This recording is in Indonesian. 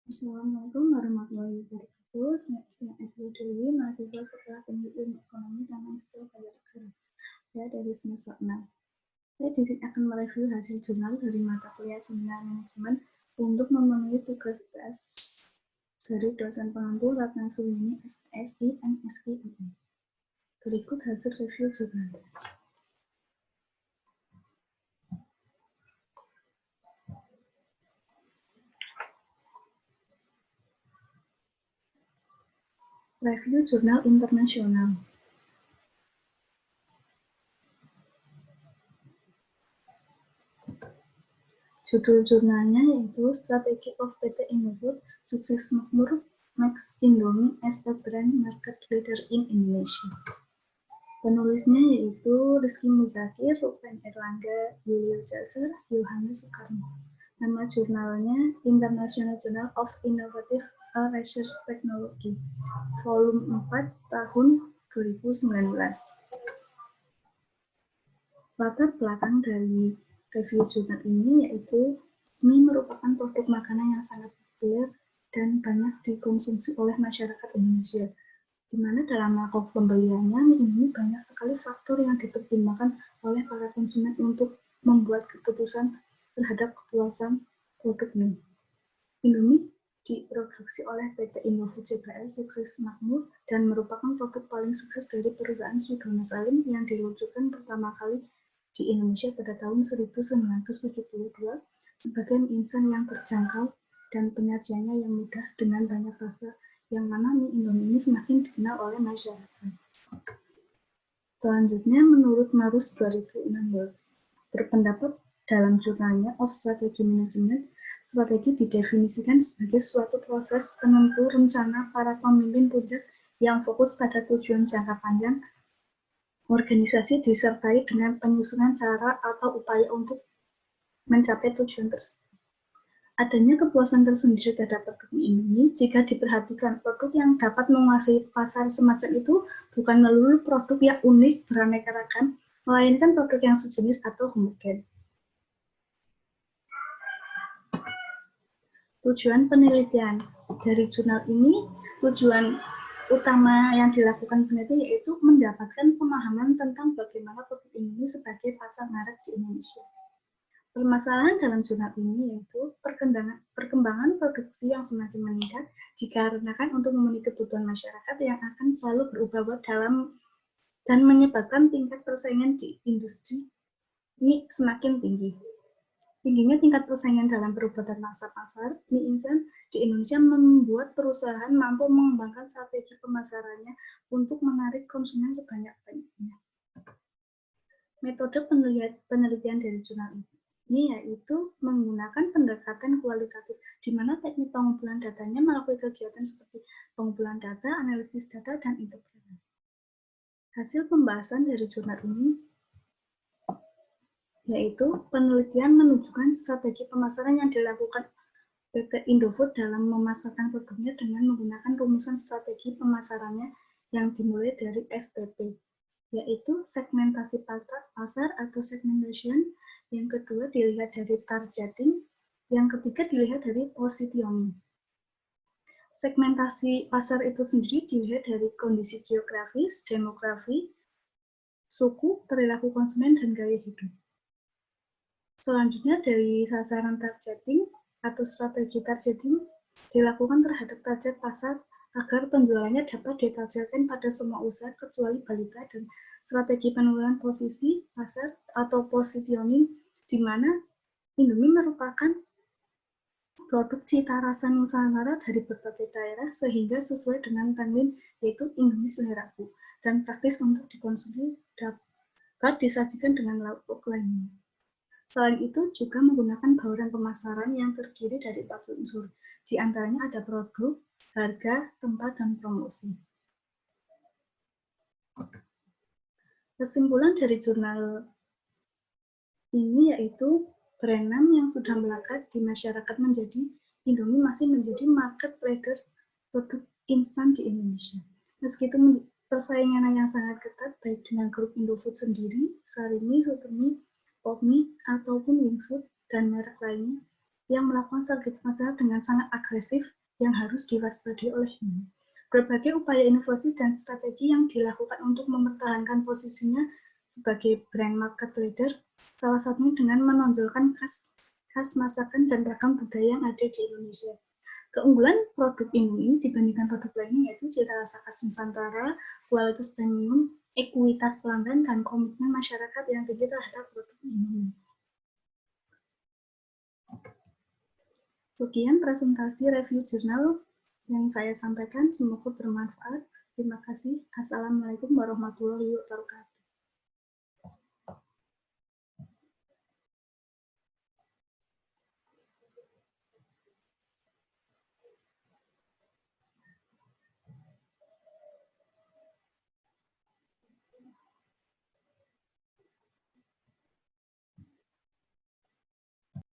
Assalamualaikum warahmatullahi wabarakatuh. Saya Esra Dewi, mahasiswa Sekolah Tinggi Ilmu Ekonomi dan Mahasiswa Negara. Saya dari semester 6. Saya di sini akan mereview hasil jurnal dari mata kuliah seminar manajemen untuk memenuhi tugas tes dari dosen pengampu Ratna Suwini, SSI, MSI, UI. Berikut hasil review jurnal. Review jurnal internasional. Judul jurnalnya yaitu Strategy of PT Indofood, Sukses Makmur, Makes Indomie as a Brand Market Leader in Indonesia. Penulisnya yaitu Rizky Muzakir, Ruben Erlangga, Yulio Jasar, Yohanes Soekarno. Nama jurnalnya International Journal of Innovative Research Technology, volume 4 tahun 2019. Latar belakang dari review jurnal ini yaitu mie merupakan produk makanan yang sangat populer dan banyak dikonsumsi oleh masyarakat Indonesia, di mana dalam melakukan pembeliannya mie ini banyak sekali faktor yang dipertimbangkan oleh para konsumen untuk membuat keputusan terhadap kepuasan produk mie. Indomie diproduksi oleh PT Indofood CBS Sukses Makmur dan merupakan produk paling sukses dari perusahaan Sugana Salim yang diluncurkan pertama kali di Indonesia pada tahun 1972 sebagai mie instan yang terjangkau dan penyajiannya yang mudah dengan banyak rasa, yang mana mie Indomie ini semakin dikenal oleh masyarakat. Selanjutnya, menurut Marus 2016, berpendapat dalam jurnalnya Of Strategy Management, strategi didefinisikan sebagai suatu proses penentu rencana para pemimpin puncak yang fokus pada tujuan jangka panjang. Organisasi disertai dengan penyusunan cara atau upaya untuk mencapai tujuan tersebut. Adanya kepuasan tersendiri terhadap produk ini jika diperhatikan produk yang dapat menguasai pasar semacam itu bukan melulu produk yang unik beraneka ragam, melainkan produk yang sejenis atau homogen. Tujuan penelitian dari jurnal ini, tujuan utama yang dilakukan peneliti yaitu mendapatkan pemahaman tentang bagaimana produk ini sebagai pasar merek di Indonesia. Permasalahan dalam jurnal ini yaitu perkembangan produksi yang semakin meningkat dikarenakan untuk memenuhi kebutuhan masyarakat yang akan selalu berubah dalam dan menyebabkan tingkat persaingan di industri ini semakin tinggi. Tingginya tingkat persaingan dalam perebutan mangsa pasar mie instan di Indonesia membuat perusahaan mampu mengembangkan strategi pemasarannya untuk menarik konsumen sebanyak-banyaknya. Metode penelitian dari jurnal ini yaitu menggunakan pendekatan kualitatif, di mana teknik pengumpulan datanya melalui kegiatan seperti pengumpulan data, analisis data, dan interpretasi. Hasil pembahasan dari jurnal ini yaitu penelitian menunjukkan strategi pemasaran yang dilakukan PT Indofood dalam memasarkan produknya dengan menggunakan rumusan strategi pemasarannya yang dimulai dari STP, yaitu segmentasi pasar atau segmentation, yang kedua dilihat dari targeting, yang ketiga dilihat dari positioning. Segmentasi pasar itu sendiri dilihat dari kondisi geografis, demografi, suku, perilaku konsumen, dan gaya hidup. Selanjutnya dari sasaran targeting atau strategi targeting dilakukan terhadap target pasar agar penjualannya dapat ditargetkan pada semua usaha kecuali balita, dan strategi penurunan posisi pasar atau positioning, di mana Indomie merupakan produk cita rasa Nusantara dari berbagai daerah sehingga sesuai dengan tagline yaitu Indomie seleraku dan praktis untuk dikonsumsi, dapat disajikan dengan lauk lainnya. Selain itu juga menggunakan bauran pemasaran yang terdiri dari 4 unsur, di antaranya ada produk, harga, tempat, dan promosi. Kesimpulan dari jurnal ini yaitu brand name yang sudah melekat di masyarakat menjadi Indomie masih menjadi market leader produk instan di Indonesia. Meskipun persaingan yang sangat ketat baik dengan grup Indofood sendiri, Sarimi, Supermi, Popmi, ataupun Wingfood dan merek lainnya, yang melakukan strategi pemasaran dengan sangat agresif yang harus diwaspadai olehnya. Berbagai upaya inovasi dan strategi yang dilakukan untuk mempertahankan posisinya sebagai brand market leader, salah satunya dengan menonjolkan khas masakan dan ragam budaya yang ada di Indonesia. Keunggulan produk ini dibandingkan produk lainnya yaitu cita rasa khas Nusantara, kualitas premium, ekuitas pelanggan, dan komitmen masyarakat yang tinggi terhadap produk ini. Sekian presentasi review jurnal yang saya sampaikan, semoga bermanfaat. Terima kasih. Assalamualaikum warahmatullahi wabarakatuh.